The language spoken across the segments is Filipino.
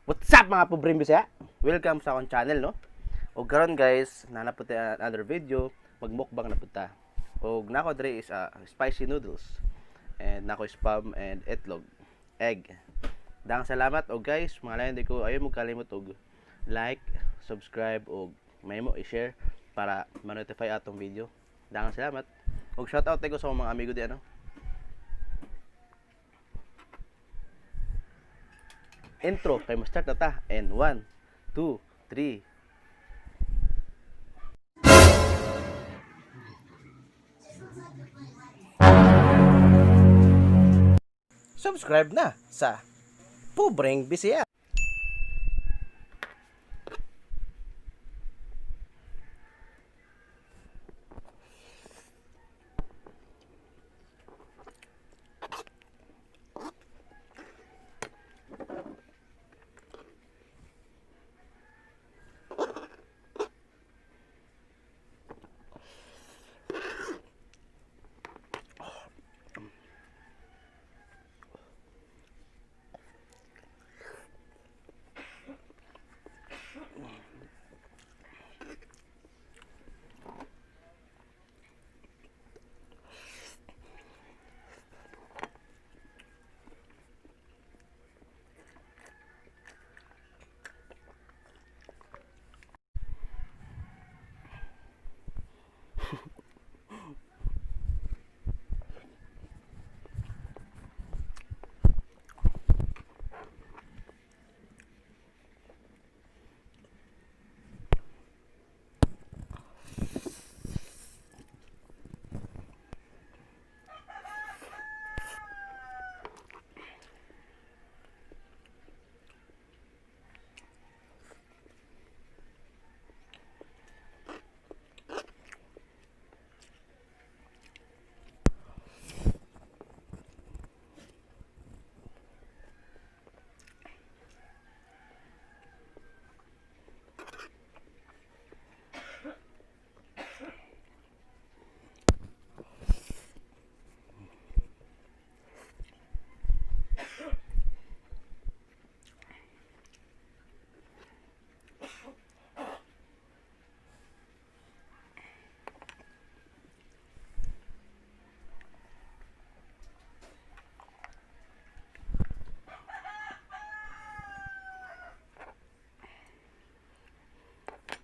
What's up mga pobreng bisaya? Welcome sa akong channel no. O karon guys, nanapot another video, magmukbang na puta. Og nako dre is spicy noodles and nako spam and itlog, egg. Dang salamat og guys, mga lain di ko ayo mo kalimot og like, subscribe og may mo i-share para ma-notify atong video. Dang salamat. Og shout out ko sa mga amigo di ano. Intro kay mo start na ta and 1 2 3. Subscribe na sa Pobreng Bisaya.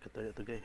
Katuloy ito guys.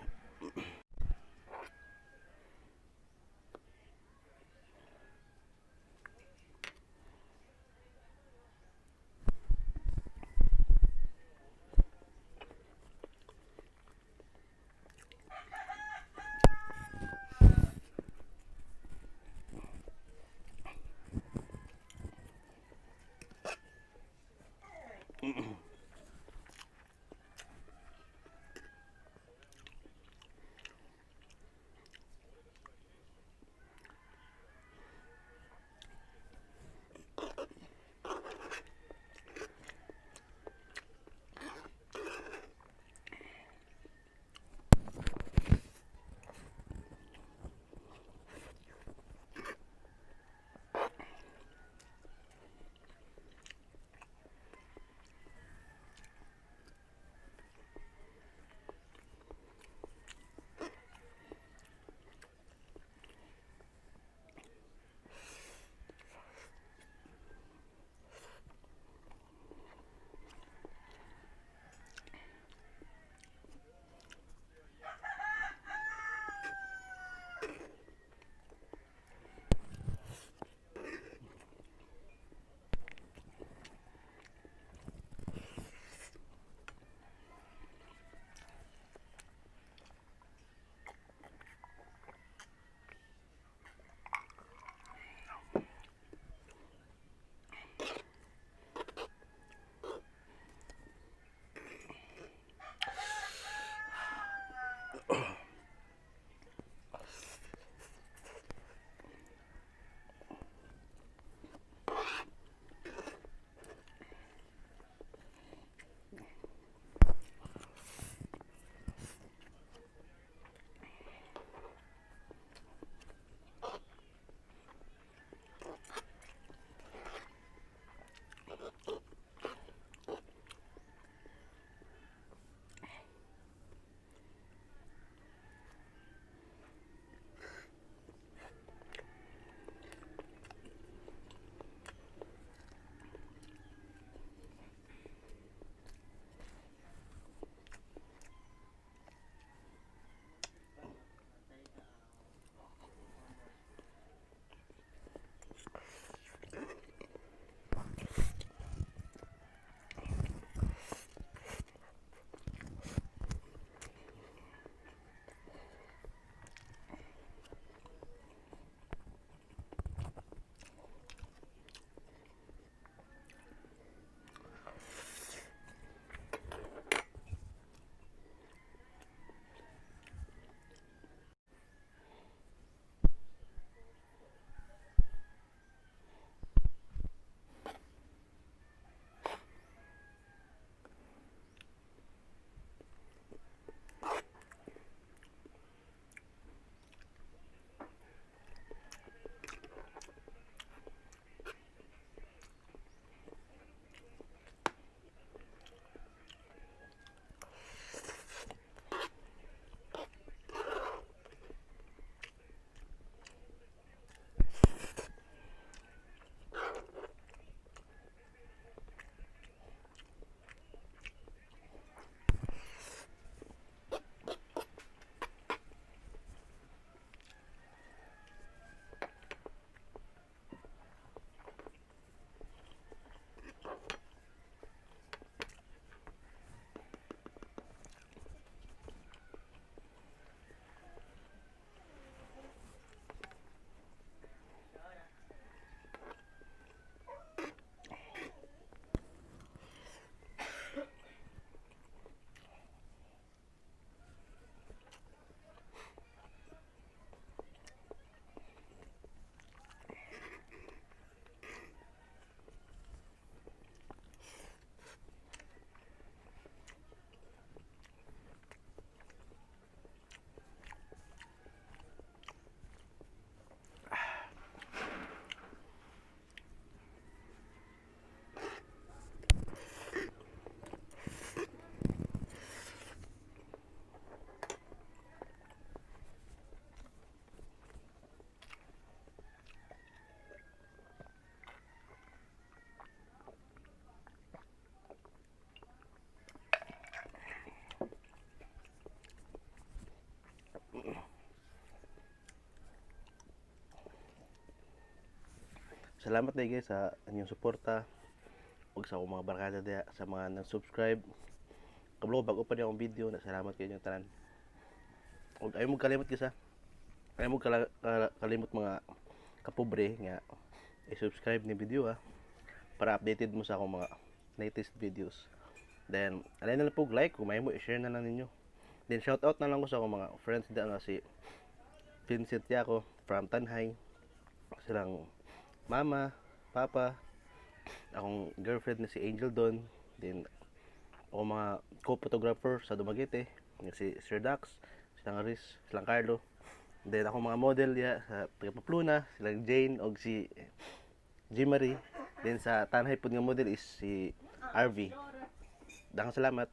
salamat na guys sa inyong suporta ug sa akong mga barkada diha sa mga nag-subscribe. Kablo bago pa niya akong video, na salamat kayo tanan. Ug ayaw mo kalimot guys ha. Ayaw mo kalimot mga kapobre nga i-subscribe ni video ha para updated mo sa akong mga latest videos. Then alay na lang po like, kung may mo i-share na lang ninyo. Then shout out na lang ko sa akong mga friends diha nga si Vincent Yaco from Tanhay, silang mama, papa, akong girlfriend na si Angel Don, then ako mga co-photographer sa Dumaguete, si Sir Dax, silang Aris, silang Carlo, then ako mga model ya sa Papluna, silang Jane o si G. Marie, then sa Tanhay po nga model is si RV. Daghang salamat.